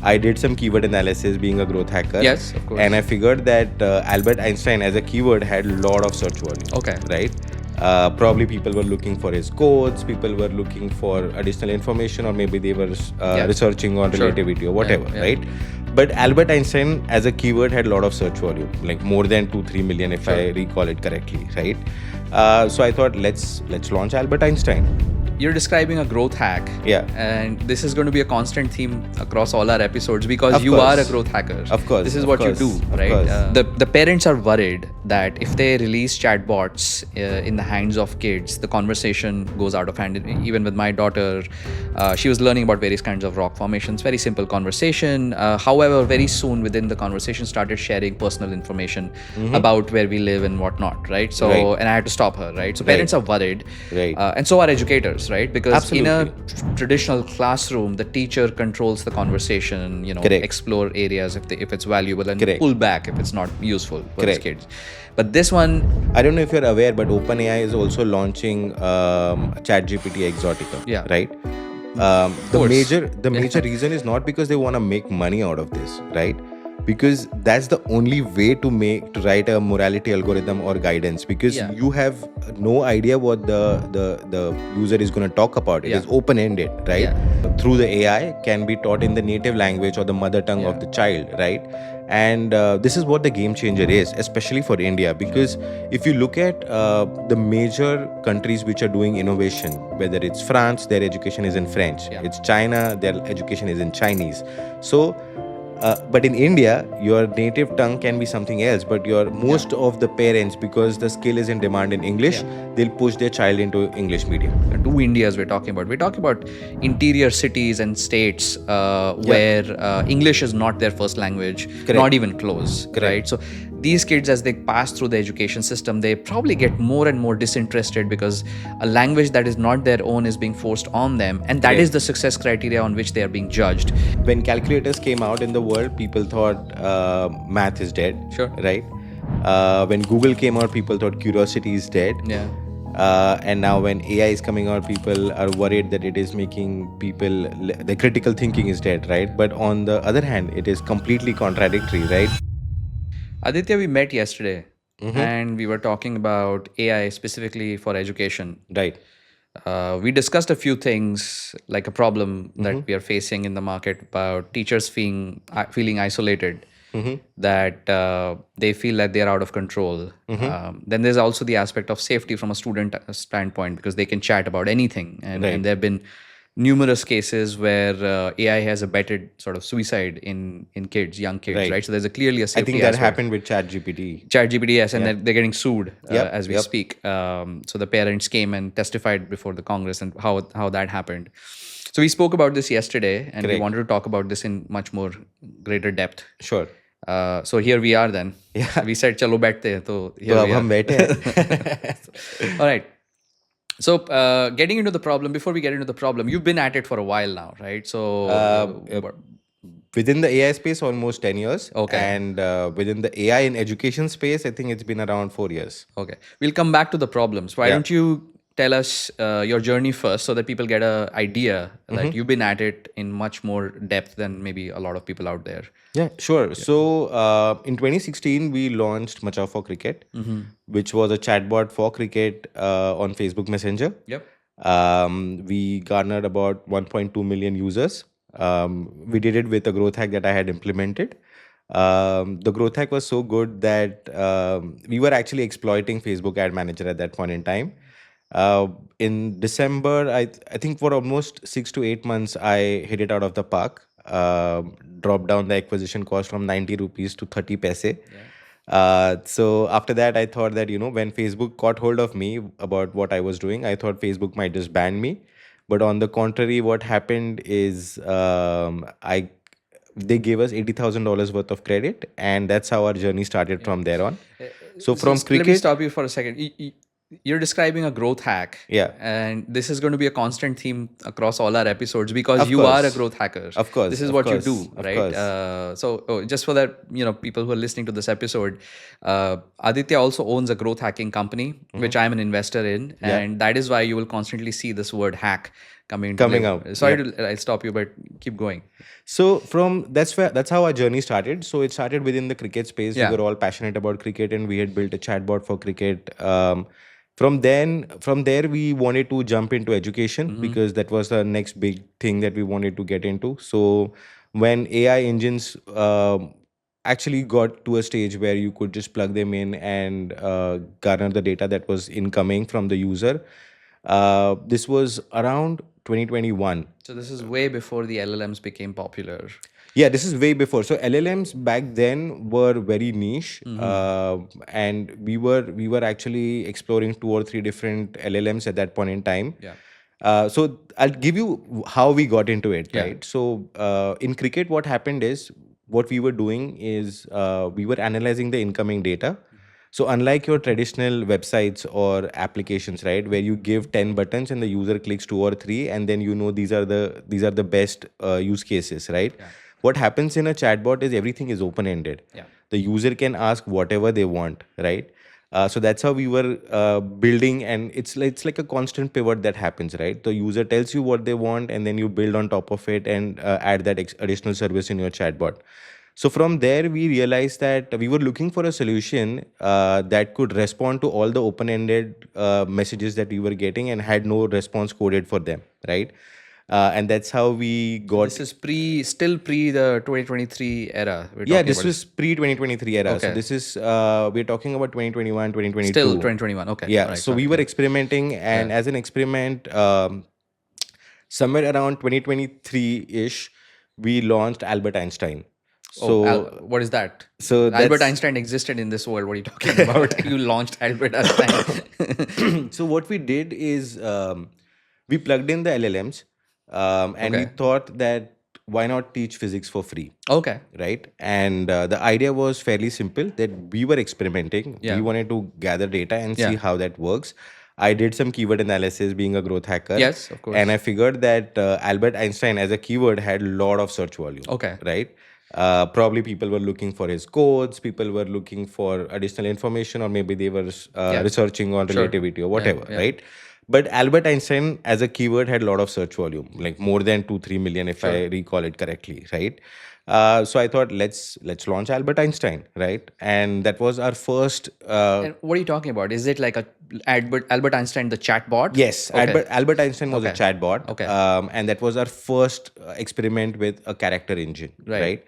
I did some keyword analysis being a growth hacker. Yes, of course. And I figured that Albert Einstein as a keyword had a lot of search volume. Okay. Right? Probably people were looking for his quotes, people were looking for additional information, or maybe they were researching on relativity or whatever, right? But Albert Einstein as a keyword had a lot of search volume, like more than 2-3 million if I recall it correctly, right? So I thought let's launch Albert Einstein. You're describing a growth hack. Yeah. And this is going to be a constant theme across all our episodes because Of you course. are a growth hacker. Of course. This is of what course, you do, of right? course. The parents are worried that if they release chatbots in the hands of kids, the conversation goes out of hand. Even with my daughter, she was learning about various kinds of rock formations, very simple conversation. However, very soon within the conversation started sharing personal information about where we live and whatnot, right? So, and I had to stop her, right? So parents are worried. Right. And so are educators, right? Because Absolutely. in a traditional classroom, the teacher controls the conversation, explore areas if it's valuable and pull back if it's not useful for his kids. But this one, I don't know if you're aware, but OpenAI is also launching ChatGPT Exotica. Right? The major reason is not because they want to make money out of this, right? Because that's the only way to write a morality algorithm or guidance, because you have no idea what the user is going to talk about. It is open-ended, right? Through the AI can be taught in the native language or the mother tongue of the child, right? And this is what the game changer is, especially for India, because if you look at the major countries which are doing innovation, whether it's France, their education is in French. It's China, their education is in Chinese. So but in India, your native tongue can be something else, but most of the parents, because the skill is in demand in English, they'll push their child into English medium. Two Indias we're talking about. We're talking about interior cities and states where English is not their first language, not even close, right? So these kids, as they pass through the education system, they probably get more and more disinterested because a language that is not their own is being forced on them, and that is the success criteria on which they are being judged. When calculators came out in the world, people thought math is dead, right? When Google came out, people thought curiosity is dead. And now when AI is coming out, people are worried that it is making people, the critical thinking is dead, right? But on the other hand, it is completely contradictory, right? Aditya, we met yesterday and we were talking about AI specifically for education. Right. We discussed a few things, like a problem that we are facing in the market about teachers feeling isolated, that they feel that they're out of control. Then there's also the aspect of safety from a student standpoint, because they can chat about anything. And there have been numerous cases where AI has abetted sort of suicide in young kids, right? So there's clearly a safety I think that aspect. happened with ChatGPT. ChatGPT, yes, and they're getting sued as we speak. So the parents came and testified before the Congress and how that happened. So we spoke about this yesterday, and we wanted to talk about this in much more greater depth. Sure. So here we are then. We said, "Chalo baiठte hain," so here we are. Hum baithe hain. All right. So getting into the problem, before we get into the problem, you've been at it for a while now, right? So within the AI space, almost 10 years. Okay. And within the AI in education space, I think it's been around 4 years. Okay. We'll come back to the problems. Why don't you tell us your journey first, so that people get an idea that you've been at it in much more depth than maybe a lot of people out there. Yeah, sure. So in 2016, we launched Macha for Cricket, which was a chatbot for cricket on Facebook Messenger. Yep. We garnered about 1.2 million users. We did it with a growth hack that I had implemented. The growth hack was so good that we were actually exploiting Facebook Ad Manager at that point in time. In December, I think for almost 6 to 8 months, I hit it out of the park. Dropped down the acquisition cost from 90 rupees to 30 paise. So after that, I thought that, when Facebook caught hold of me about what I was doing, I thought Facebook might just ban me. But on the contrary, what happened is they gave us $80,000 worth of credit, and that's how our journey started from there on. So from cricket... Let me stop you for a second. You're describing a growth hack. Yeah. And this is going to be a constant theme across all our episodes, because you are a growth hacker. Of course. This is what you do, right? So just for that, people who are listening to this episode, Aditya also owns a growth hacking company, which I'm an investor in. And that is why you will constantly see this word hack coming out. Sorry I stop you, but keep going. So that's how our journey started. So it started within the cricket space. We were all passionate about cricket, and we had built a chatbot for cricket. From there, we wanted to jump into education because that was the next big thing that we wanted to get into. So when AI engines actually got to a stage where you could just plug them in and garner the data that was incoming from the user, this was around 2021. So this is way before the LLMs became popular. Yeah, this is way before. So LLMs back then were very niche, and we were actually exploring 2 or 3 different LLMs at that point in time. Yeah. So I'll give you how we got into it, Yeah. right? So in cricket, what happened is what we were doing is we were analyzing the incoming data. So unlike your traditional websites or applications, right, where you give 10 buttons and the user clicks 2 or 3, and then these are the best use cases, right? Yeah. What happens in a chatbot is everything is open ended. Yeah. The user can ask whatever they want, right? So that's how we were building, and it's like a constant pivot that happens, right? The user tells you what they want, and then you build on top of it and add that additional service in your chatbot. So from there, we realized that we were looking for a solution that could respond to all the open-ended messages that we were getting and had no response coded for them, right? And that's how we got. This is still pre the 2023 era. Yeah, this was pre 2023 era. So Okay. this is we're talking about 2021, 2022. Still 2021. Okay. Yeah. Right, So we were experimenting, and as an experiment, somewhere around 2023 ish, we launched Albert Einstein. So what is that? so Albert that's- Einstein existed in this world. What are you talking about? You launched Albert Einstein. so what we did is we plugged in the LLMs, and we Okay. thought that why not teach physics for free, Okay. right? And the idea was fairly simple, that we were experimenting. Yeah. We wanted to gather data and see Yeah. how that works. I did some keyword analysis being a growth hacker. Yes, of course. And I figured that Albert Einstein as a keyword had a lot of search volume. Okay. Right? Probably people were looking for his codes, people were looking for additional information, or maybe they were researching on relativity or whatever, yeah. right? But Albert Einstein as a keyword had a lot of search volume, like more than 2-3 million, if I recall it correctly, right? So I thought let's launch Albert Einstein, right? And that was our first. And what are you talking about? Is it like a Albert Einstein, the chatbot? Yes, Okay. Albert Einstein was a Okay. chatbot. Okay. And that was our first experiment with a character engine, Right. right?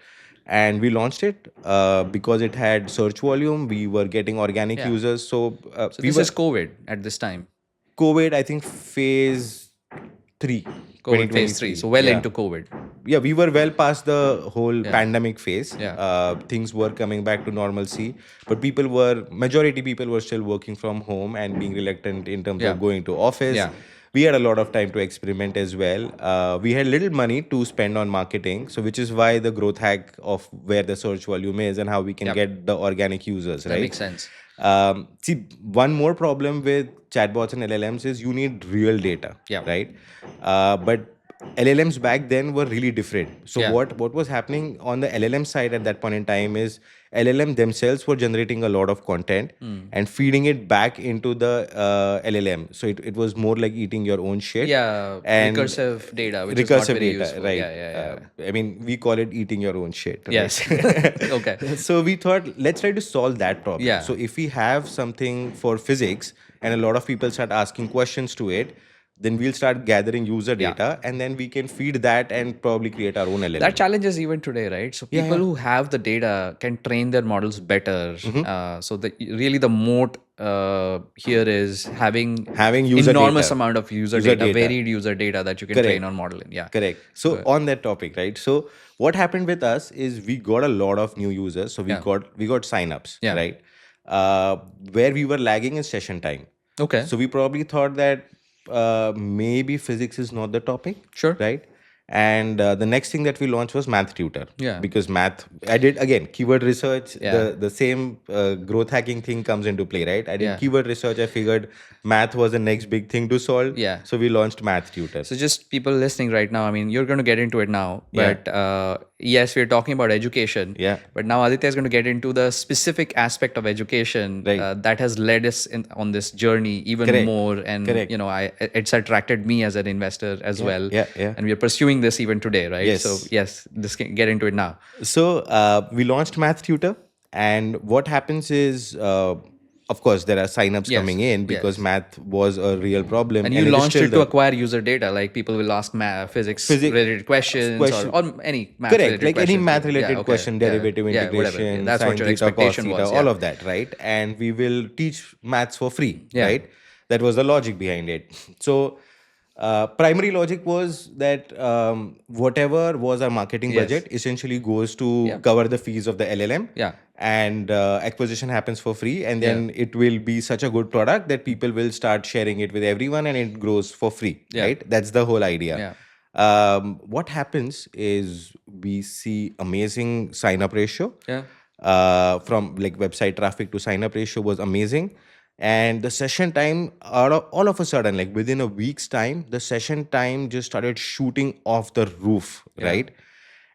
And we launched it because it had search volume. We were getting organic Yeah. users. So, So we this were is COVID at this time. COVID, I think phase 3. COVID phase 3. So well Yeah. into COVID. Yeah, we were well past the whole pandemic phase. Yeah. Things were coming back to normalcy, but majority people were still working from home and being reluctant in terms Yeah. of going to office. Yeah. We had a lot of time to experiment as well. We had little money to spend on marketing, so which is why the growth hack of where the search volume is and how we can get the organic users, right? That makes sense. See, one more problem with chatbots and LLMs is you need real data, Yeah. right? But LLMs back then were really different. So Yeah. what was happening on the LLM side at that point in time is LLM themselves were generating a lot of content and feeding it back into the LLM. So it was more like eating your own shit. Yeah. And recursive data, which is not recursive very data, useful. right? Yeah. I mean, we call it eating your own shit. Right? Yes. Okay. So we thought, let's try to solve that problem. Yeah. So if we have something for physics and a lot of people start asking questions to it, then we'll start gathering user data, and then we can feed that and probably create our own LLM. That challenge is even today, right? So people who have the data can train their models better. So really the moat here is having user enormous data. amount of user User data, data. varied user data that you can train on modeling. Yeah. Correct. So on that topic, right? So what happened with us is we got a lot of new users. So we got signups, Yeah. right? Where we were lagging is session time. Okay. So we probably thought that maybe physics is not the topic. Sure. Right? And the next thing that we launched was Math Tutor. Yeah. Because math, I did again keyword research. Yeah. The same growth hacking thing comes into play, right? I did Yeah. keyword research. I figured math was the next big thing to solve. Yeah. So we launched Math Tutor. So just people listening right now, I mean, you're going to get into it now, but yes, we're talking about education. Yeah. But now Aditya is going to get into the specific aspect of education that has led us on this journey even more. And it's attracted me as an investor as well. Yeah. And we are pursuing this even today, right? Yes. So yes, this can get into it now. So we launched Math Tutor, and what happens is, of course, there are signups coming in because math was a real problem. And you launched it to acquire user data, like people will ask physics-related questions or any math-related like questions. any math-related question, derivative integration, that's what your expectation was. all of that, right? And we will teach maths for free, right? That was the logic behind it. So primary logic was that whatever was our marketing budget essentially goes to cover the fees of the LLM. Yeah. And acquisition happens for free, and then it will be such a good product that people will start sharing it with everyone, and it grows for free, right? That's the whole idea. What happens is we see amazing sign-up ratio. From like website traffic to sign-up ratio was amazing. And the session time, all of a sudden, like within a week's time, the session time just started shooting off the roof, right?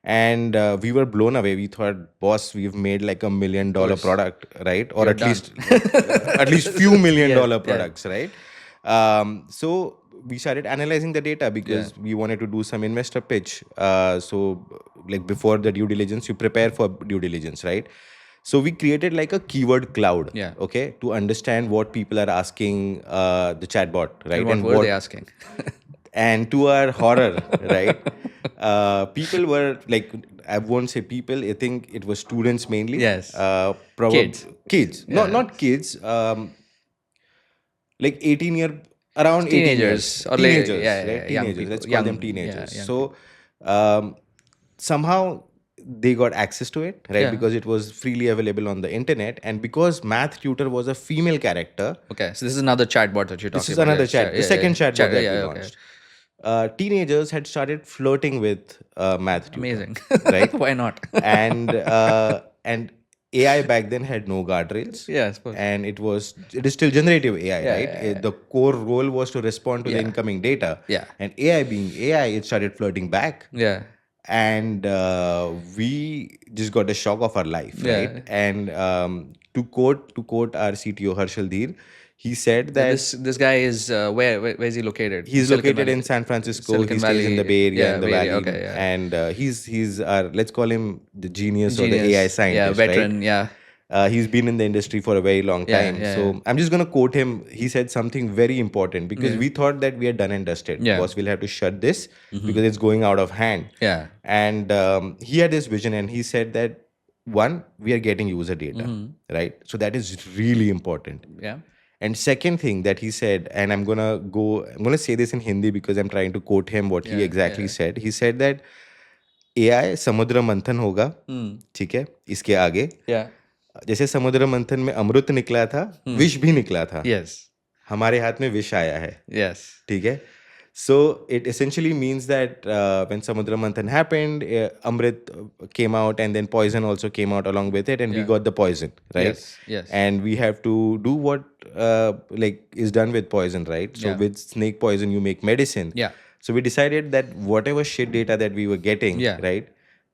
And we were blown away. We thought, boss, we've made like $1 million product, right? Or at least few $1 million products, right? So we started analyzing the data because we wanted to do some investor pitch. So like before the due diligence, you prepare for due diligence, right? So we created like a keyword cloud, okay, to understand what people are asking the chatbot, right? And what were they asking? And to our horror, right? People were like, I won't say people, I think it was students mainly. Yes. Kids. Not kids. Like 18-year, around teenagers. 18 years. Teenagers, right? Teenagers. Let's call them teenagers. So somehow they got access to it, right? Because it was freely available on the internet. And because Math Tutor was a female character. Okay. So this is another chatbot that you're talking about. This is another the second chatbot that we launched. Teenagers had started flirting with Math Tutor. Amazing. Right? Why not? And AI back then had no guardrails. Yeah, I suppose. And it is still generative AI, right? The core role was to respond to the incoming data. And AI being AI, it started flirting back. And we just got a shock of our life, right? And to quote our CTO Harshal Dheer, he said that this guy is where is he located? He's located in San Francisco. He stays in the Bay Area, in the Valley. Okay, and he's our, let's call him the genius. Or the AI scientist, veteran, right? He's been in the industry for a very long time. So I'm just going to quote him. He said something very important because we thought that we are done and dusted. Boss, we'll have to shut this because it's going out of hand. And he had this vision, and he said that, one, we are getting user data, right? So that is really important. And second thing that he said, and I'm gonna say this in Hindi because I'm trying to quote him what he exactly said. He said that AI समुद्र मंथन होगा, ठीक है, इसके आगे जैसे समुद्र मंथन में अमृत निकला था, विष भी निकला था, हमारे हाथ में विष आया है, ठीक है. So it essentially means that when Samudra Manthan happened, Amrit came out, and then poison also came out along with it, and we got the poison, right? Yes. And we have to do what like is done with poison, right? So with snake poison, you make medicine. So we decided that whatever shit data that we were getting, right,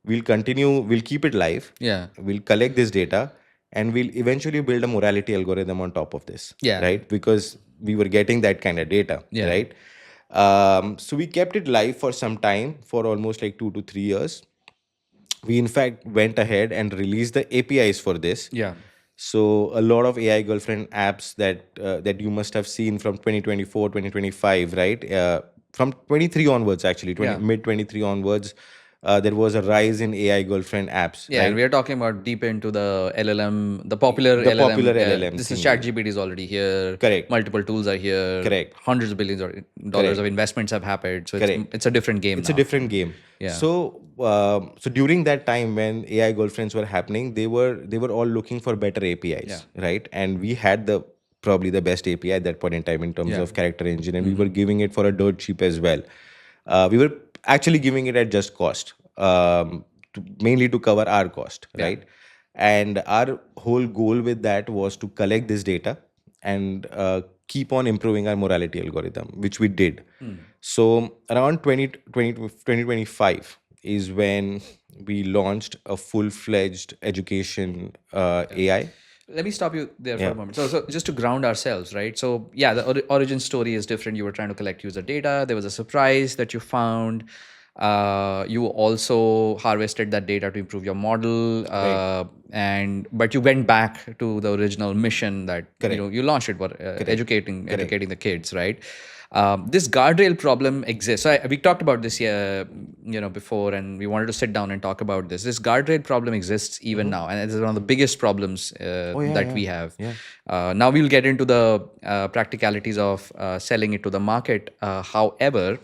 we'll keep it live. We'll collect this data, and we'll eventually build a morality algorithm on top of this, right? Because we were getting that kind of data, right? So we kept it live for some time, for almost like 2 to 3 years. We in fact went ahead and released the APIs for this. So a lot of AI girlfriend apps that you must have seen from 2024, 2025, right? From 23 onwards, actually, mid 23 onwards, there was a rise in AI girlfriend apps. Right? And we are talking about deep into the LLM, the popular LLM. This is ChatGPT is already here. Correct. Multiple tools are here. Correct. Hundreds of billions of dollars of investments have happened. So it's a different game. It's a different game. So during that time when AI girlfriends were happening, they were all looking for better APIs, right? And we had probably the best API at that point in time in terms of character engine, and we were giving it for a dirt cheap as well. We were actually giving it at just cost, mainly to cover our cost, right? And our whole goal with that was to collect this data and keep on improving our morality algorithm, which we did. So around 2025 is when we launched a full-fledged education AI. Let me stop you there for Yeah. a moment. So just to ground ourselves, right? So yeah, the origin story is different. You were trying to collect user data. There was a surprise that you found. You also harvested that data to improve your model, but you went back to the original mission that you launched it for educating the kids, right? This guardrail problem exists. So we talked about this before, and we wanted to sit down and talk about this. This guardrail problem exists even now, and it's one of the biggest problems that we have. Now we'll get into the practicalities of selling it to the market. However,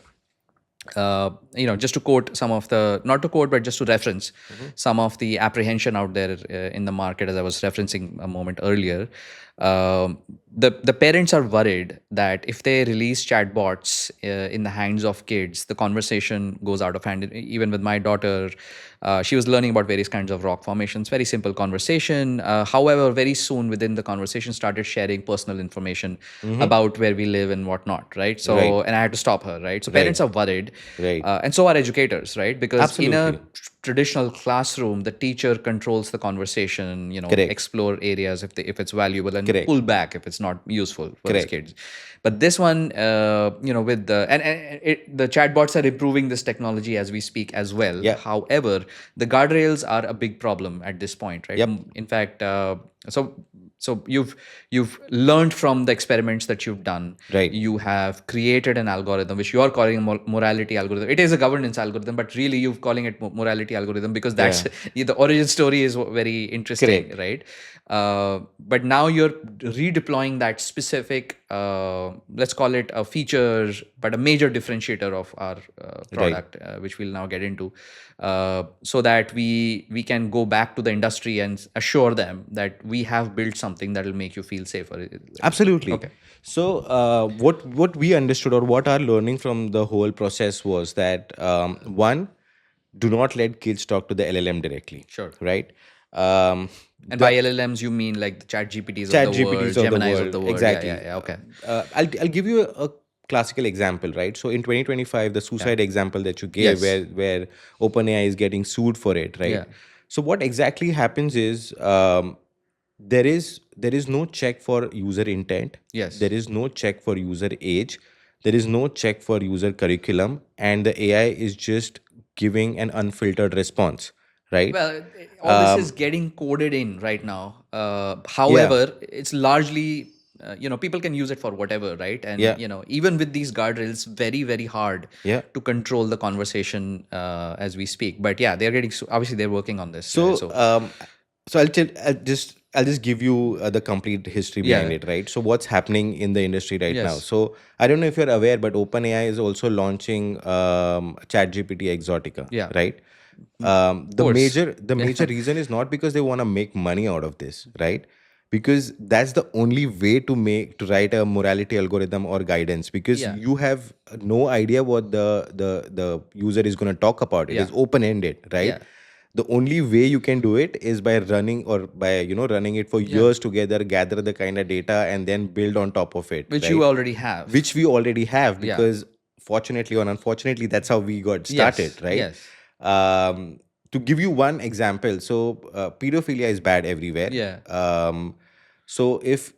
just to quote some of the, not to quote, but just to reference some of the apprehension out there in the market, as I was referencing a moment earlier. The parents are worried that if they release chatbots in the hands of kids, the conversation goes out of hand. Even with my daughter, she was learning about various kinds of rock formations, very simple conversation. However, very soon within the conversation started sharing personal information about where we live and whatnot, right? So, and I had to stop her, right? So parents are worried, and so are educators, right? Because in a traditional classroom, the teacher controls the conversation, explore areas if it's valuable, and pull back if it's not useful for his kids. But this one, with the chatbots are improving this technology as we speak as well. However, the guardrails are a big problem at this point, right? In fact, so you've learned from the experiments that you've done. You have created an algorithm which you are calling a morality algorithm. It is a governance algorithm, but really you're calling it morality algorithm because that's the origin story is very interesting, right? But now you're redeploying that specific, let's call it a feature, but a major differentiator of our product, which we'll now get into, so that we can go back to the industry and assure them that we have built something that will make you feel safer. Absolutely. Okay. So what we understood, or what our learning from the whole process was that, one, do not let kids talk to the LLM directly. Sure. Right. And by LLMs, you mean like the chat GPTs of the world, Geminis of the world. Exactly. Yeah. Okay. I'll give you a classical example, right? So in 2025, the suicide example that you gave, where OpenAI is getting sued for it, right? Yeah. So what exactly happens is, there is no check for user intent. Yes. There is no check for user age. There is no check for user curriculum, and the AI is just giving an unfiltered response. Right. Well, all this is getting coded in right now. However, it's largely, people can use it for whatever, right? And, even with these guardrails, very, very hard to control the conversation as we speak. But yeah, they're getting, obviously they're working on this. So I'll just give you the complete history behind it, right? So what's happening in the industry right now? So I don't know if you're aware, but OpenAI is also launching ChatGPT Exotica, right? The major reason is not because they want to make money out of this, right? Because that's the only way to write a morality algorithm or guidance, because you have no idea what the user is going to talk about. It is open-ended, right? The only way you can do it is by running it for years together, gather the kind of data, and then build on top of it. Which you already have. Which we already have, because fortunately or unfortunately, that's how we got started, right? Yes. To give you one example, so pedophilia is bad everywhere. So if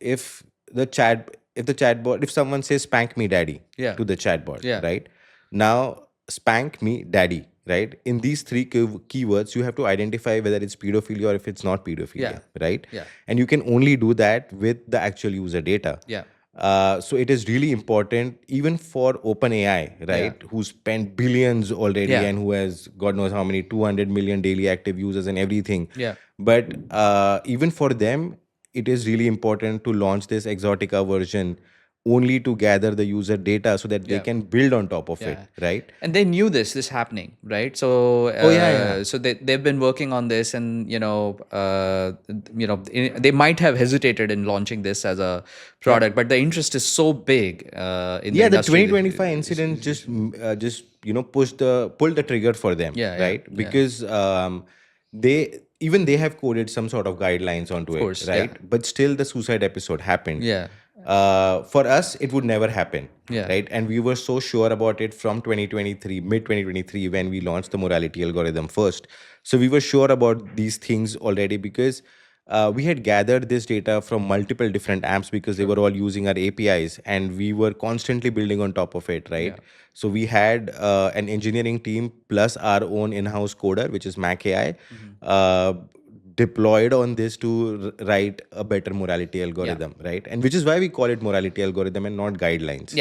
someone says "spank me, daddy" to the chatbot, right? Now, "spank me, daddy," right? In these three keywords, you have to identify whether it's pedophilia or if it's not pedophilia, right? And you can only do that with the actual user data. So it is really important, even for OpenAI, right, who spent billions already and who has God knows how many 200 million daily active users and everything. But even for them, it is really important to launch this Exotica version only to gather the user data so that they can build on top of it, right? And they knew this happening, right? So so they've been working on this, and they might have hesitated in launching this as a product, but the interest is so big in the industry. The 2025 incident just pulled the trigger for them, right? Because they have coded some sort of guidelines onto it, right? But still the suicide episode happened. For us it would never happen, right? And we were so sure about it from 2023, mid 2023, when we launched the morality algorithm first. So we were sure about these things already, because we had gathered this data from multiple different apps, because they were all using our APIs, and we were constantly building on top of it, right? So we had an engineering team plus our own in-house coder, which is Mac AI, deployed on this to write a better morality algorithm, right? And which is why we call it morality algorithm and not guidelines.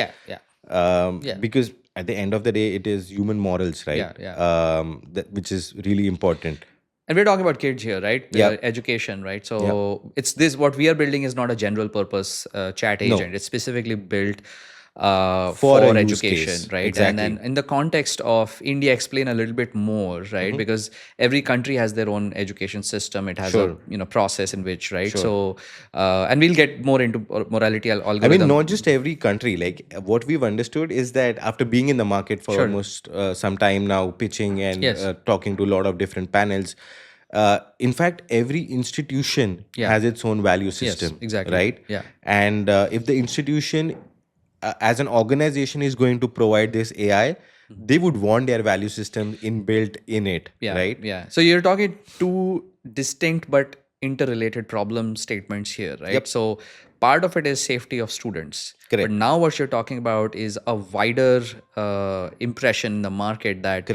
Because at the end of the day, it is human morals, right? Which is really important. And we're talking about kids here, right? Education, right? So it's this, what we are building is not a general purpose chat agent. It's specifically built for education, right? Exactly. And then in the context of India, explain a little bit more, right? Because every country has their own education system. It has a process in which, right? So and we'll get more into morality algorithm. I mean, not just every country. Like, what we've understood is that after being in the market for almost some time now, pitching and talking to a lot of different panels, in fact, every institution has its own value system, right? And if the institution as an organization is going to provide this AI, they would want their value system inbuilt in it, right? So you're talking two distinct but interrelated problem statements here, right? So part of it is safety of students. Correct. But now what you're talking about is a wider impression in the market that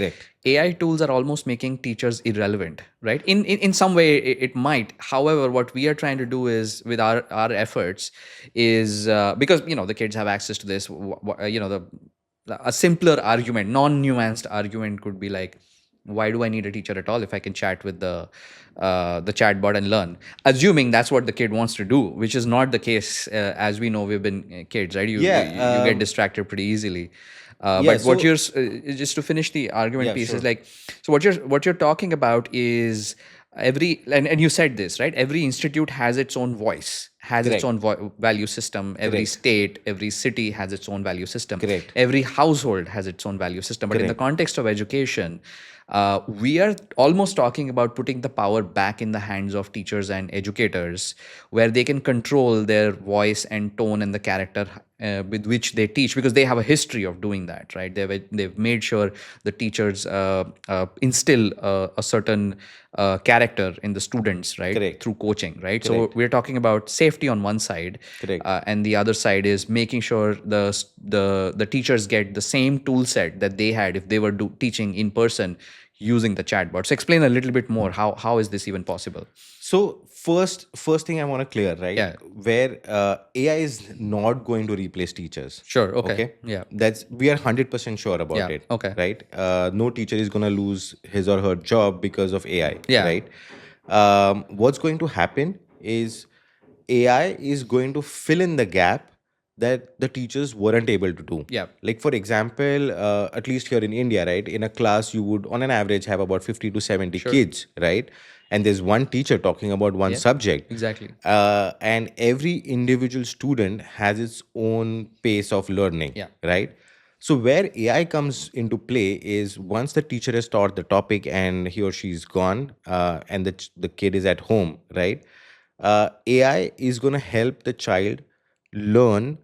AI tools are almost making teachers irrelevant, right? In some way it might. However, what we are trying to do is, with our efforts, is because the kids have access to this, a simpler argument, non-nuanced argument could be like, why do I need a teacher at all if I can chat with the chatbot and learn? Assuming that's what the kid wants to do, which is not the case. As we know, we've been kids, right? You get distracted pretty easily. But what you're just to finish the argument piece is like, so what you're talking about is and you said this, right? Every institute has its own voice, has its own value system. Every state, every city has its own value system. Every household has its own value system. But in the context of education, we are almost talking about putting the power back in the hands of teachers and educators, where they can control their voice and tone and the character with which they teach, because they have a history of doing that, right? They've made sure the teachers instill a certain character in the students, right? Through coaching, right? So we're talking about safety on one side, and the other side is making sure the teachers get the same tool set that they had if they were teaching in person using the chatbot. So explain a little bit more. How is this even possible? So first thing I want to clear, right? Where AI is not going to replace teachers. Okay. We are 100% sure about it. Right? No teacher is going to lose his or her job because of AI. Right? What's going to happen is AI is going to fill in the gap that the teachers weren't able to do. Like, for example, at least here in India, right? In a class, you would on an average have about 50 to 70 kids, right? And there's one teacher talking about one subject. And every individual student has its own pace of learning, right? So where AI comes into play is, once the teacher has taught the topic and he or she is gone, and the kid is at home, right? AI is going to help the child learn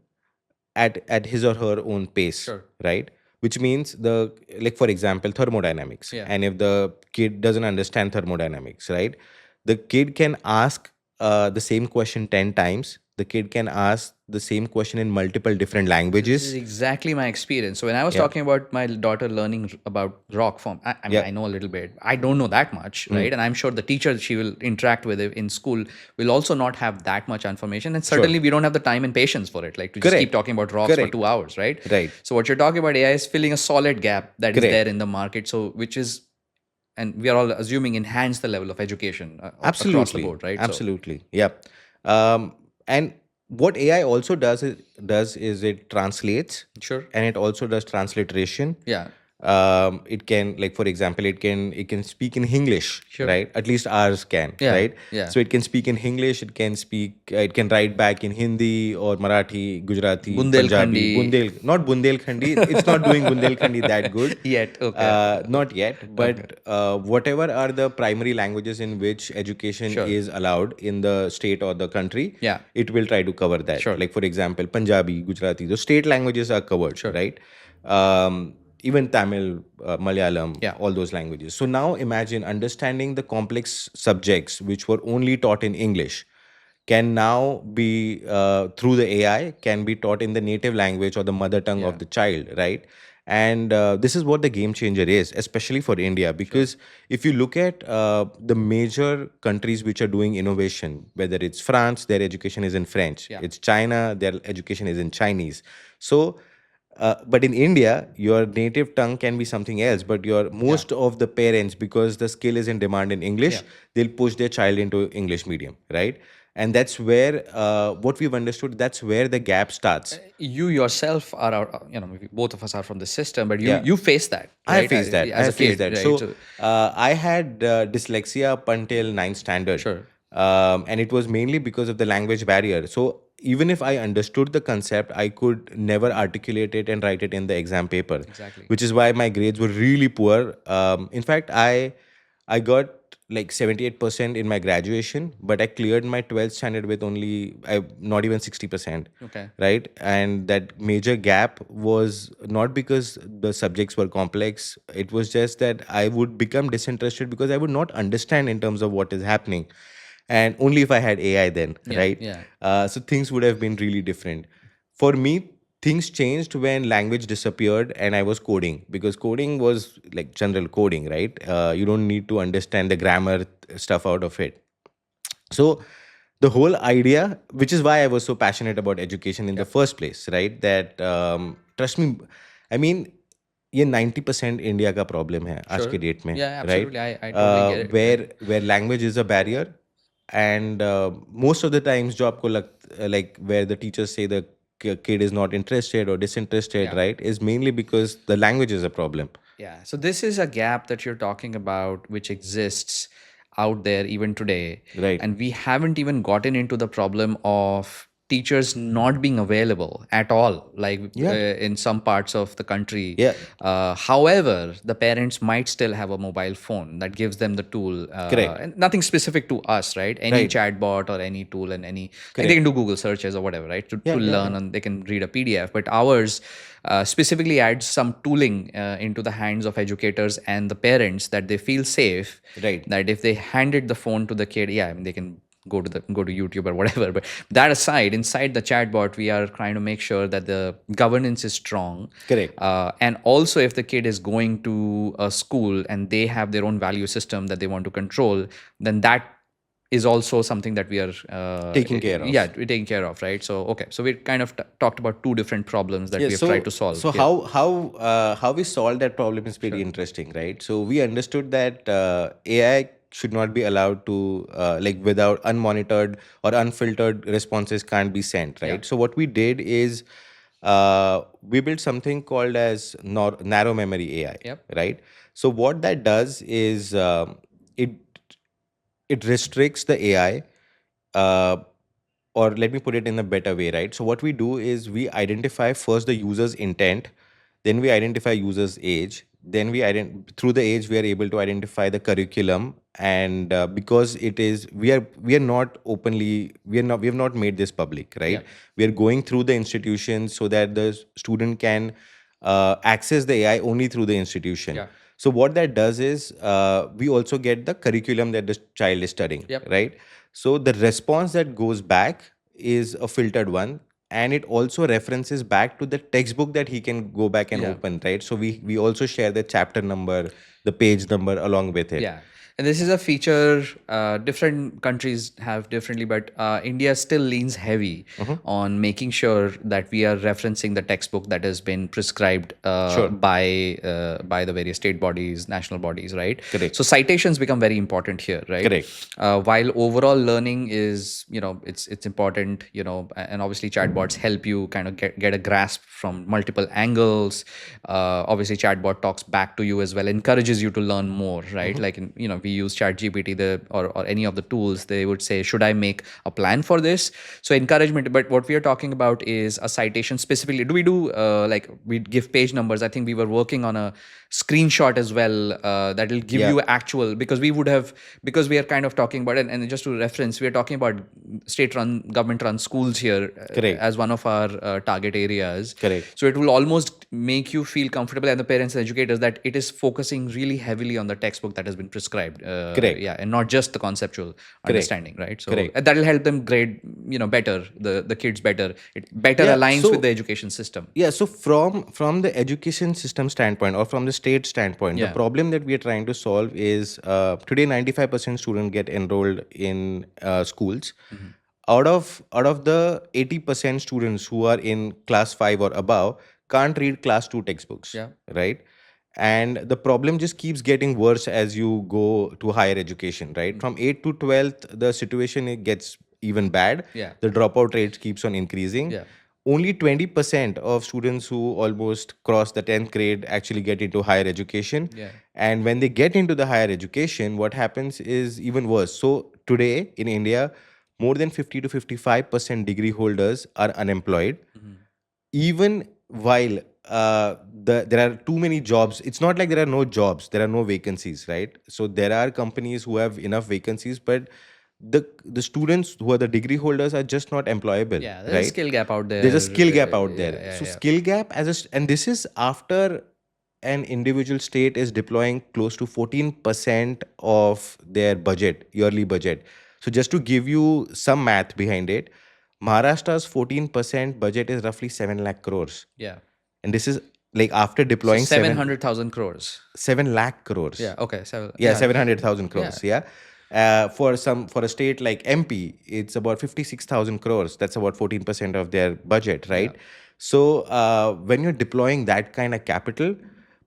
at his or her own pace, right? Which means, like, for example, thermodynamics. And if the kid doesn't understand thermodynamics, right, the kid can ask the same question 10 times. The kid can ask the same question in multiple different languages. This is exactly my experience. So when I was talking about my daughter learning about rock form, I mean, I know a little bit. I don't know that much, right? And I'm sure the teacher she will interact with in school will also not have that much information. And certainly we don't have the time and patience for it, like to just keep talking about rocks for 2 hours, right? So what you're talking about, AI is filling a solid gap that is there in the market. So which is, and we are all assuming, enhance the level of education across the board, right? Absolutely. And what AI also does is it translates, Sure. and it also does transliteration. Yeah. It can, like, for example, it can speak in English, Sure. right? At least ours can, Yeah. right? Yeah. So it can speak in English. It can write back in Hindi or Marathi, Gujarati, Punjabi, Bundelkhandi. not Bundelkhandi. It's not doing Bundelkhandi that good. Yet. Okay. Not yet, Okay. but whatever are the primary languages in which education Sure. is allowed in the state or the country, Yeah. it will try to cover that. Sure. Like, for example, Punjabi, Gujarati, the state languages are covered, Sure. right? Even Tamil, Malayalam, Yeah. all those languages. So now imagine understanding the complex subjects which were only taught in English can now be, through the AI, can be taught in the native language or the mother tongue Yeah. of the child, right? And this is what the game changer is, especially for India, because if you look at the major countries which are doing innovation, whether it's France, their education is in French. Yeah. It's China, their education is in Chinese. So but in India, your native tongue can be something else. But your most of the parents, because the skill is in demand in English, Yeah. they'll push their child into English medium, right? And that's where what we've understood. That's where the gap starts. You yourself are, both of us are from the system, but Yeah. you face that, I have right? faced that. I As a have faced kid, that. right? So I had dyslexia up until ninth standard. Sure. And it was mainly because of the language barrier. So even if I understood the concept, I could never articulate it and write it in the exam paper. Exactly. Which is why my grades were really poor. In fact, I got like 78% in my graduation, but I cleared my 12th standard with only not even 60%. Okay. Right? And that major gap was not because the subjects were complex. It was just that I would become disinterested because I would not understand in terms of what is happening. And only if I had AI then, Yeah, right? yeah. So things would have been really different. For me, things changed when language disappeared and I was coding, because coding was like general coding, right? You don't need to understand the grammar stuff out of it. So the whole idea, which is why I was so passionate about education in the first place, right? That trust me, I mean, ये 90% India का problem है आज के Sure. Date में, Yeah, right? absolutely. I totally get it. Where language is a barrier, and most of the times जो आपको like where the teachers say the kid is not interested or disinterested, Yeah. right, is mainly because the language is a problem. Yeah. So this is a gap that you're talking about, which exists out there even today. Right. And we haven't even gotten into the problem of teachers not being available at all, like in some parts of the country. Yeah. However, the parents might still have a mobile phone that gives them the tool. Correct. And nothing specific to us, right? Any Right. chatbot or any tool and any, like they can do Google searches or whatever, right? To learn, and they can read a PDF. But ours specifically adds some tooling into the hands of educators and the parents, that they feel safe. Right. That if they handed the phone to the kid, I mean, they can go to YouTube or whatever. But that aside, inside the chatbot, we are trying to make sure that the governance is strong. Correct. And also, if the kid is going to a school and they have their own value system that they want to control, then that is also something that we are Taking care of. Yeah, we're taking care of, right? So okay, so we kind of talked about two different problems that we have tried to solve. So how we solved that problem is pretty interesting, right? So we understood that AI should not be allowed to like without unmonitored or unfiltered responses can't be sent, right? So what we did is we built something called as narrow memory AI, Yep. right? So what that does is it restricts the AI, or let me put it in a better way, right? So what we do is we identify first the user's intent, then we identify user's age, then through the age we are able to identify the curriculum, and because it is we are not openly we have not made this public, right? Yeah. We are going through the institution so that the student can access the AI only through the institution. Yeah. So what that does is we also get the curriculum that the child is studying, Yep. right? So the response that goes back is a filtered one, and it also references back to the textbook that he can go back and open, right? So we also share the chapter number, the page number along with it. Yeah. And this is a feature different countries have differently, but India still leans heavy on making sure that we are referencing the textbook that has been prescribed by the various state bodies, national bodies, right? Correct. So citations become very important here, right? Correct. While overall learning is, it's important, and obviously chatbots help you kind of get a grasp from multiple angles. Obviously, chatbot talks back to you as well, encourages you to learn more, right? Like, we use ChatGPT, or any of the tools, they would say, should I make a plan for this? So encouragement. But what we are talking about is a citation specifically. Do we do like we give page numbers? I think we were working on a screenshot as well that will give you actual, because we are kind of talking about it, and just to reference, we are talking about state-run, government-run schools here as one of our target areas. Correct. So it will almost make you feel comfortable, and the parents and educators, that it is focusing really heavily on the textbook that has been prescribed. Correct. Yeah, and not just the conceptual understanding, right? So Correct. that will help them grade, better, the kids better. It better aligns with the education system. Yeah. So from the education system standpoint, or from the state standpoint, the problem that we are trying to solve is today 95% students get enrolled in schools. Out of the 80% students who are in class 5 or above can't read class 2 textbooks. Right. And the problem just keeps getting worse as you go to higher education, right? From 8th to 12th, the situation, it gets even bad. The dropout rate keeps on increasing. Only 20% of students who almost cross the 10th grade actually get into higher education. And when they get into the higher education, what happens is even worse. So today in India, more than 50 to 55% degree holders are unemployed. Even while there are too many jobs, it's not like there are no jobs, there are no vacancies, right? So there are companies who have enough vacancies, but the students who are the degree holders are just not employable. There's right? a skill gap out there. There's a skill gap out there. So skill gap and this is after an individual state is deploying close to 14% of their budget, yearly budget. So just to give you some math behind it, Maharashtra's 14% budget is roughly 7 lakh crores. And this is like after deploying 700,000 crores. 7 lakh crores. Okay. 700,000 crores. For a state like MP, it's about 56,000 crores. That's about 14% of their budget, right? So when you're deploying that kind of capital,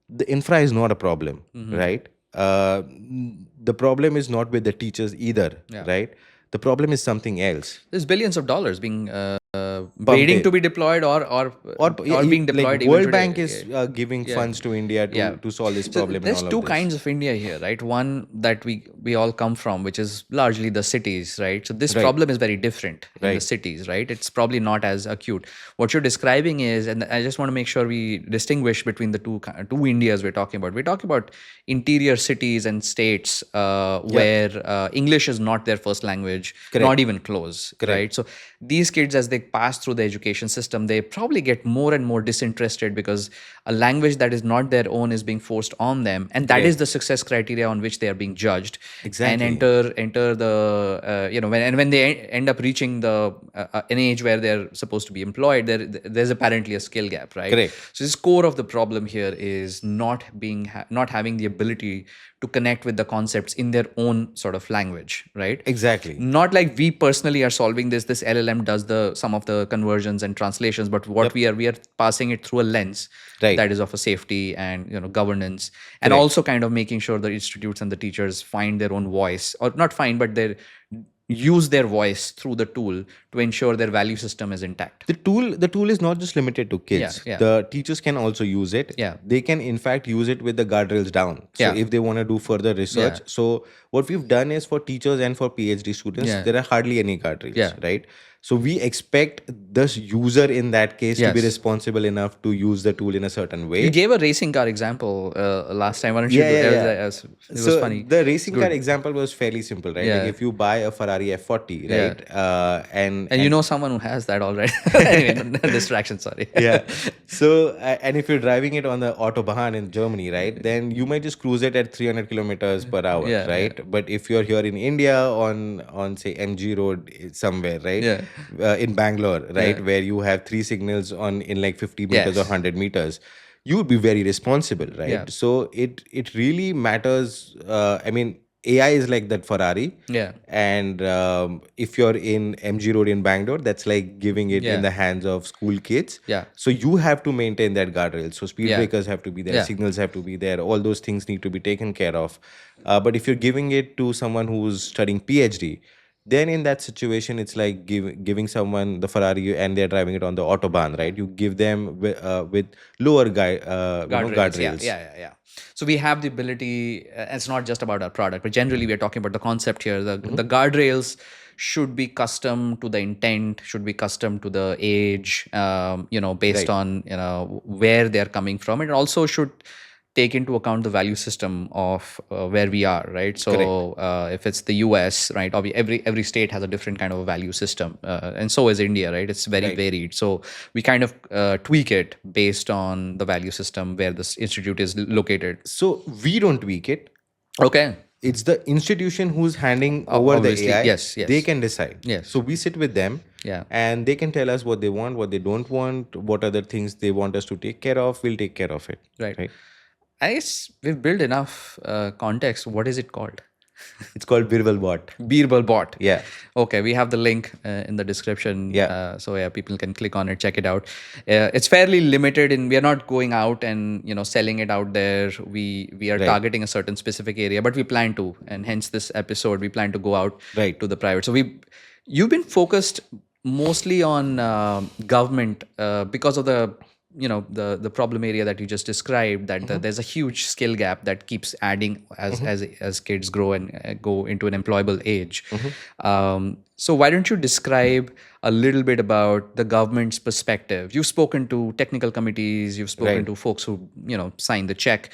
the infra is not a problem, right? The problem is not with the teachers either, right? The problem is something else. There's billions of dollars being waiting to be deployed or being deployed. Like World Bank is giving funds to India to solve this problem. There's two kinds of India here, right? One that we all come from, which is largely the cities, right? So this problem is very different in the cities, right? It's probably not as acute. What you're describing is, and I just want to make sure we distinguish between the two Indias we're talking about. We're talking about interior cities and states where English is not their first language, not even close, right? So these kids, as they pass through the education system, they probably get more and more disinterested because a language that is not their own is being forced on them, and that is the success criteria on which they are being judged. And enter the when they end up reaching an age where they're supposed to be employed, there's apparently a skill gap, right? So this core of the problem here is not having the ability to connect with the concepts in their own sort of language, right? Exactly. Not like we personally are solving this LLM does some of the conversions and translations, but what we are passing it through a lens that is of a safety and governance, and also kind of making sure the institutes and the teachers find their own voice, or not find, but they use their voice through the tool to ensure their value system is intact. The tool is not just limited to kids. The teachers can also use it. They can in fact use it with the guardrails down. So if they want to do further research. So what we've done is, for teachers and for PhD students, there are hardly any guardrails, right? So we expect the user in that case to be responsible enough to use the tool in a certain way. You gave a racing car example last time. Why don't you do it? It was funny. The racing car example was fairly simple, right? Like if you buy a Ferrari F40, right? And you know someone who has that already. Anyway, distraction, sorry. So, and if you're driving it on the Autobahn in Germany, right, then you might just cruise it at 300 kilometers per hour, right? But if you're here in India on say MG Road somewhere, right? In Bangalore, right, where you have 3 signals in like 50 meters or 100 meters, you would be very responsible, right? So it really matters. I mean, AI is like that Ferrari. Yeah. And if you're in MG Road in Bangalore, that's like giving it in Yeah. the hands of school kids. Yeah. So you have to maintain that guardrail. So speed Yeah. breakers have to be there, Yeah. signals have to be there. All those things need to be taken care of. But if you're giving it to someone who's studying PhD, then in that situation, it's like giving someone the Ferrari and they're driving it on the autobahn, right? You give them with lower Guardrails. Yeah. guardrails. Yeah. Yeah. Yeah. So we have the ability. It's not just about our product, but generally we are talking about the concept here. The guardrails should be custom to the intent, should be custom to the age, based Right. on where they are coming from, and also should take into account the value system of where we are, right? Correct. So if it's the US, right, every state has a different kind of a value system, and so is India, right? It's very Right. varied. So we kind of tweak it based on the value system where this institute is located. So we don't tweak it. Okay. It's the institution who's handing over the Obviously, AI. yes, yes. They can decide. Yes. So we sit with them. Yeah. And they can tell us what they want, what they don't want, what other things they want us to take care of. We'll take care of it. Right. I guess we've built enough context. What is it called? It's called Birbal Bot. Birbal Bot. Yeah. Okay, we have the link in the description. Yeah. So yeah, people can click on it, check it out. It's fairly limited, and we are not going out and selling it out there. We are Right. targeting a certain specific area, but we plan to, and hence this episode, we plan to go out Right. to the private. So you've been focused mostly on government because of the problem area that you just described, that there's a huge skill gap that keeps adding as kids grow and go into an employable age. So why don't you describe a little bit about the government's perspective? You've spoken to technical committees, you've spoken Right. to folks who sign the check,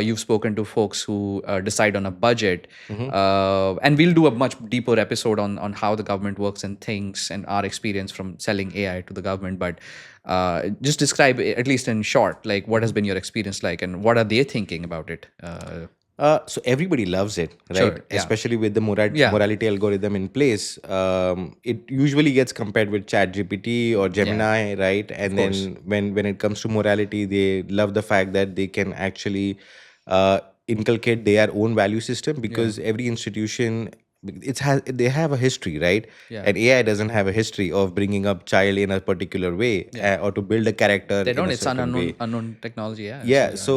you've spoken to folks who decide on a budget, and we'll do a much deeper episode on how the government works and things and our experience from selling AI to the government. But just describe, at least in short, like what has been your experience like, and what are they thinking about it? So everybody loves it, right? Sure, yeah. Especially with the Yeah. morality algorithm in place. It usually gets compared with ChatGPT or Gemini, right? And then when it comes to morality, they love the fact that they can actually inculcate their own value system, because every institution they have a history, right? Yeah. And AI doesn't have a history of bringing up child in a particular way, or to build a character. They don't. In a It's an certain way. unknown technology. Yeah. Yeah. So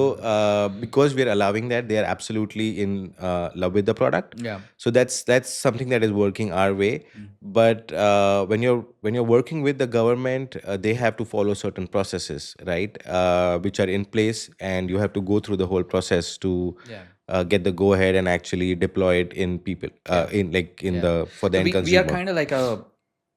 because we're allowing that, they are absolutely in love with the product. Yeah. So that's something that is working our way. But when you're working with the government, they have to follow certain processes, right? Which are in place, and you have to go through the whole process to get the go ahead and actually deploy it in people for the end We consumer. are kind of like a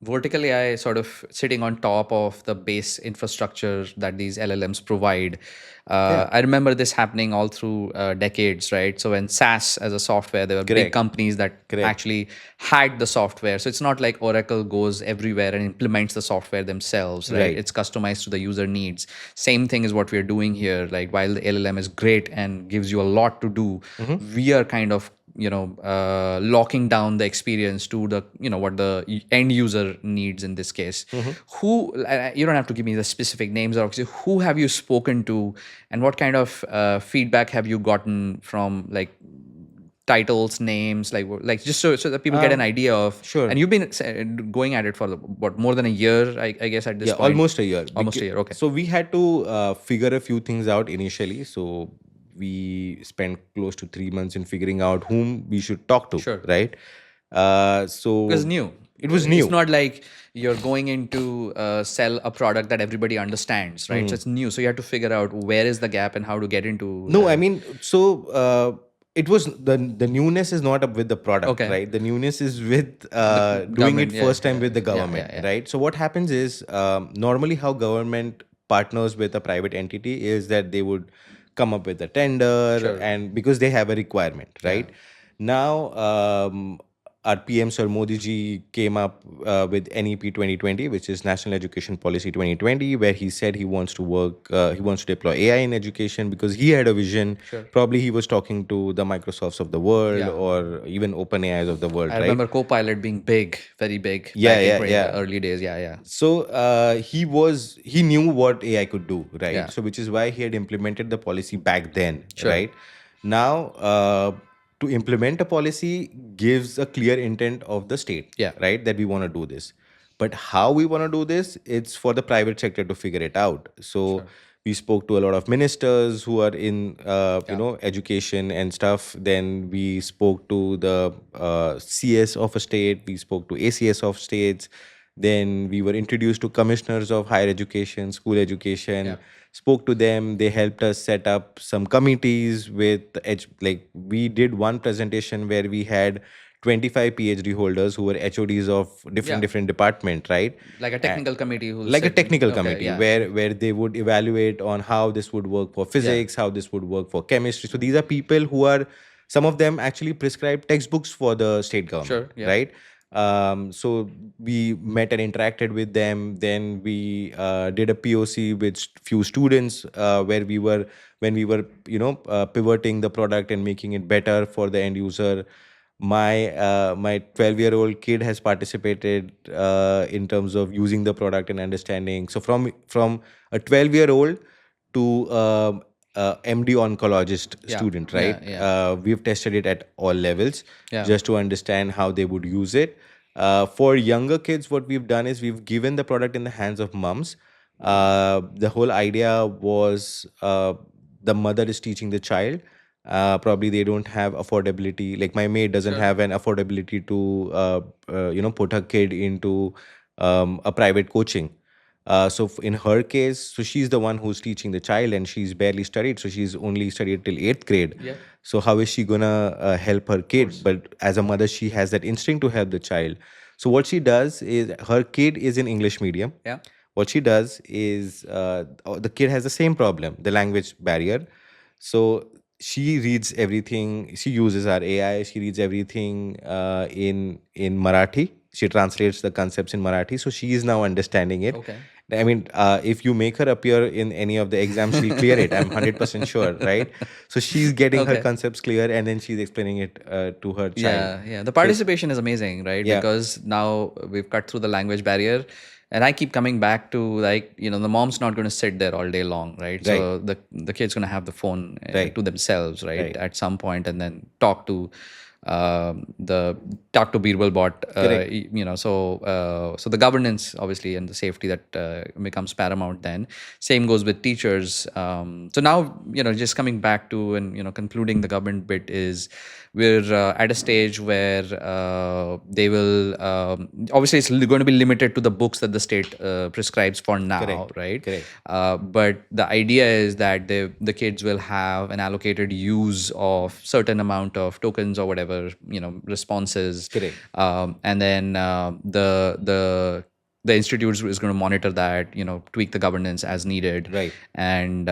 vertical AI sort of sitting on top of the base infrastructure that these LLMs provide. I remember this happening all through decades, right? So when SaaS as a software, there were big Correct. companies that actually had the software. So it's not like Oracle goes everywhere and implements the software themselves, right? Right. It's customized to the user needs. Same thing is what we're doing here. Like while the LLM is great and gives you a lot to do, we are kind of locking down the experience to the what the end user needs in this case. Who you don't have to give me the specific names, or who have you spoken to, and what kind of feedback have you gotten from like titles, names, like just so that people get an idea of. Sure. And you've been going at it for more than a year, I guess, at this point. Almost a year. Almost a year. Okay. So we had to figure a few things out initially. So we spent close to 3 months in figuring out whom we should talk to. Sure. Right. So It was new. It was new. It's not like you're going into sell a product that everybody understands, right? So it's new. So you have to figure out where is the gap and how to get into. No, I mean, so it was the newness is not up with the product, right? The newness is with doing it first time with the government, right? So what happens is normally how government partners with a private entity is that they would come up with a tender, and because they have a requirement, right? Now our PM Sir Modi ji came up with NEP 2020, which is National Education Policy 2020, where he said he wants to work, he wants to deploy AI in education because he had a vision. Probably he was talking to the Microsofts of the world or even open AIs of the world. I remember Copilot being big, very big. Back in the early days. So he knew what AI could do, right? So which is why he had implemented the policy back then, right? Now to implement a policy gives a clear intent of the state, Yeah. right? That we want to do this. But how we want to do this, it's for the private sector to figure it out. So we spoke to a lot of ministers who are in, education and stuff. Then we spoke to the CS of a state. We spoke to ACS of states. Then we were introduced to commissioners of higher education, school education, spoke to them. They helped us set up some committees with like we did one presentation where we had 25 PhD holders who were HODs of different department, right? Like a technical committee who Like a technical committee where they would evaluate on how this would work for physics, how this would work for chemistry. So these are people who are, some of them actually prescribe textbooks for the state government, right? So we met and interacted with them. Then we did a POC with few students where we were, when we were pivoting the product and making it better for the end user. My 12-year-old kid has participated in terms of using the product and understanding. So from a 12-year-old to MD oncologist student, right? We've tested it at all levels just to understand how they would use it. For younger kids, what we've done is we've given the product in the hands of moms. The whole idea was the mother is teaching the child. Probably they don't have affordability. Like my maid doesn't have an affordability to put her kid into a private coaching. So in her case, so she's the one who's teaching the child, and she's barely studied. So she's only studied till 8th grade. So how is she gonna help her kid? But as a mother, she has that instinct to help the child. So what she does is, her kid is in English medium. What she does is, the kid has the same problem, the language barrier. So she reads everything. She uses our AI. She reads everything in Marathi. She translates the concepts in Marathi. So she is now understanding it. I mean, if you make her appear in any of the exams, she'll clear it. I'm 100% sure, right? So she's getting her concepts clear, and then she's explaining it to her child. Yeah. The participation is amazing, right? Because now we've cut through the language barrier. And I keep coming back to, like, the mom's not going to sit there all day long, right? So the kid's going to have the phone to themselves, right? At some point, and then talk to Birbal bot. So the governance, obviously, and the safety that becomes paramount. Then same goes with teachers. So now, just coming back to and concluding the government bit is, we're at a stage where they will obviously it's going to be limited to the books that the state prescribes for now, right? But the idea is that the kids will have an allocated use of certain amount of tokens or whatever, responses. And then the institute is going to monitor that, tweak the governance as needed, and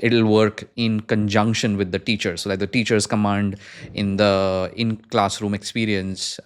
it'll work in conjunction with the teachers. So like the teachers command in classroom experience,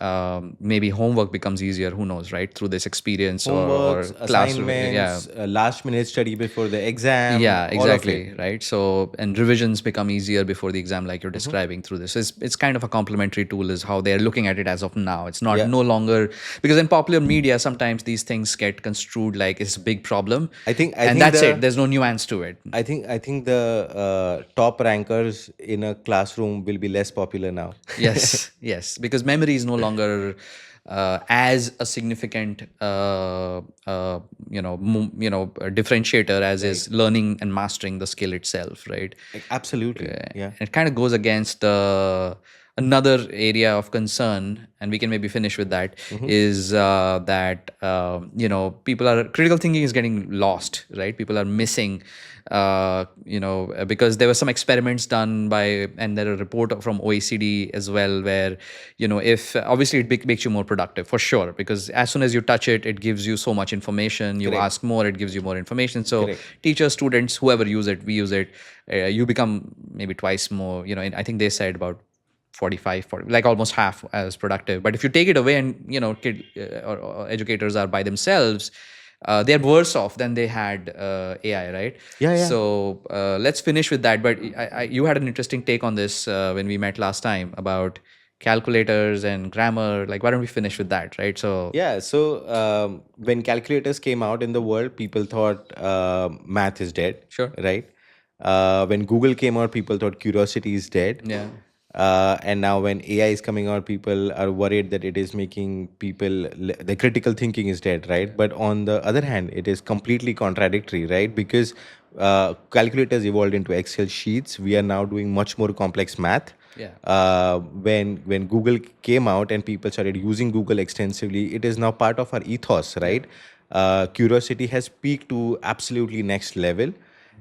maybe homework becomes easier, who knows, right, through this experience, or classroom assignments, last minute study before the exam. Exactly, right? So, and revisions become easier before the exam, like you're describing through this. It's kind of a complementary tool is how they're looking at it as of now. It's not no longer, because in popular media sometimes these things get construed like it's a big problem. I think that's it. There's no nuance to it. I think the top rankers in a classroom will be less popular now. Yes, because memory is no longer as a significant differentiator as is learning and mastering the skill itself, right? Absolutely. It kind of goes against another area of concern, and we can maybe finish with that, is that critical thinking is getting lost, right? People are missing, because there were some experiments done and there are a report from OECD as well, where, if obviously it makes you more productive for sure, because as soon as you touch it, it gives you so much information. You ask more, it gives you more information. So teachers, students, whoever use it, we use it, you become maybe twice more, I think they said about 40, like almost half as productive. But if you take it away and, kid or educators are by themselves, they're worse off than they had AI, right? So let's finish with that. But you had an interesting take on this when we met last time about calculators and grammar. Like, why don't we finish with that, right? So when calculators came out in the world, people thought math is dead. Right? When Google came out, people thought curiosity is dead. And now when AI is coming out, people are worried that it is making people, the critical thinking is dead, right? But on the other hand, it is completely contradictory, right? Because calculators evolved into Excel sheets. We are now doing much more complex math. Yeah. When Google came out and people started using Google extensively, it is now part of our ethos, right? Curiosity has peaked to absolutely next level,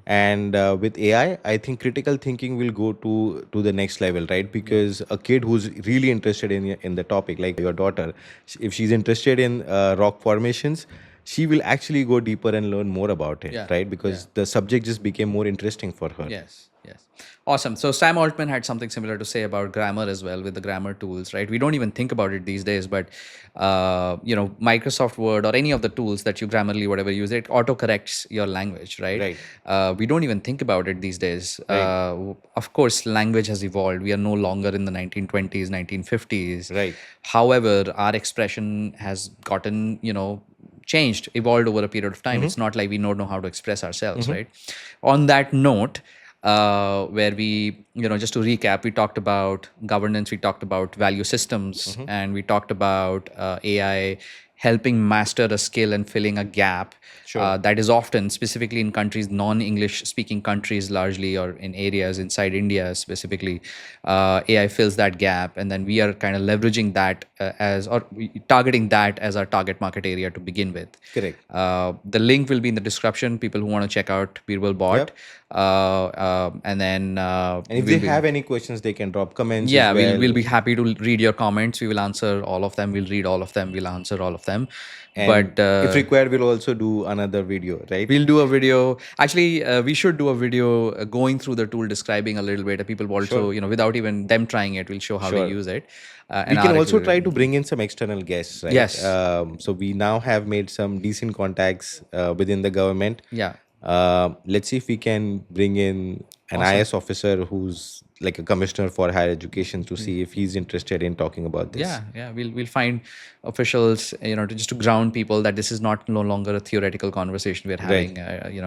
and with AI, I think critical thinking will go to the next level, right? Because a kid who's really interested in the topic, like your daughter, if she's interested in rock formations, she will actually go deeper and learn more about it, Yeah. right? Because the subject just became more interesting for her. Yes, yes. Awesome. So Sam Altman had something similar to say about grammar as well with the grammar tools, right? We don't even think about it these days, but Microsoft Word or any of the tools that you Grammarly, whatever you use, it autocorrects your language, right? Right. We don't even think about it these days. Right. Of course, language has evolved. We are no longer in the 1920s, 1950s. Right. However, our expression has gotten, changed, evolved over a period of time. It's not like we don't know how to express ourselves, right? On that note, where we, just to recap, we talked about governance, we talked about value systems, and we talked about AI helping master a skill and filling a gap. That is often, specifically in countries, non-English speaking countries largely, or in areas inside India specifically, AI fills that gap, and then we are kind of leveraging that targeting that as our target market area to begin with. Correct. The link will be in the description. People who want to check out Birbal Bot. And then and if they have any questions, they can drop comments. Yeah, as well. we'll be happy to read your comments. We will answer all of them. We'll read all of them. We'll answer all of them. And but if required, we'll also do another video, right? We'll do a video. Actually, we should do a video going through the tool, describing a little bit. People also, without even them trying it, we'll show how to use it. We can also try to bring in some external guests, right? Yes. So we now have made some decent contacts within the government. Yeah. Let's see if we can bring in an IS officer who's like a commissioner for higher education to see if he's interested in talking about this. Yeah. We'll find officials, to ground people that this is no longer a theoretical conversation. We're having,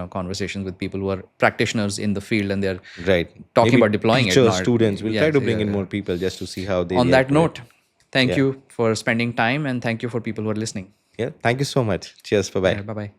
conversations with people who are practitioners in the field, and they're talking about deploying teachers, students. We'll try to bring in more people just to see how they. On that note, thank you for spending time, and thank you for people who are listening. Yeah. Thank you so much. Cheers. Bye bye. Bye bye.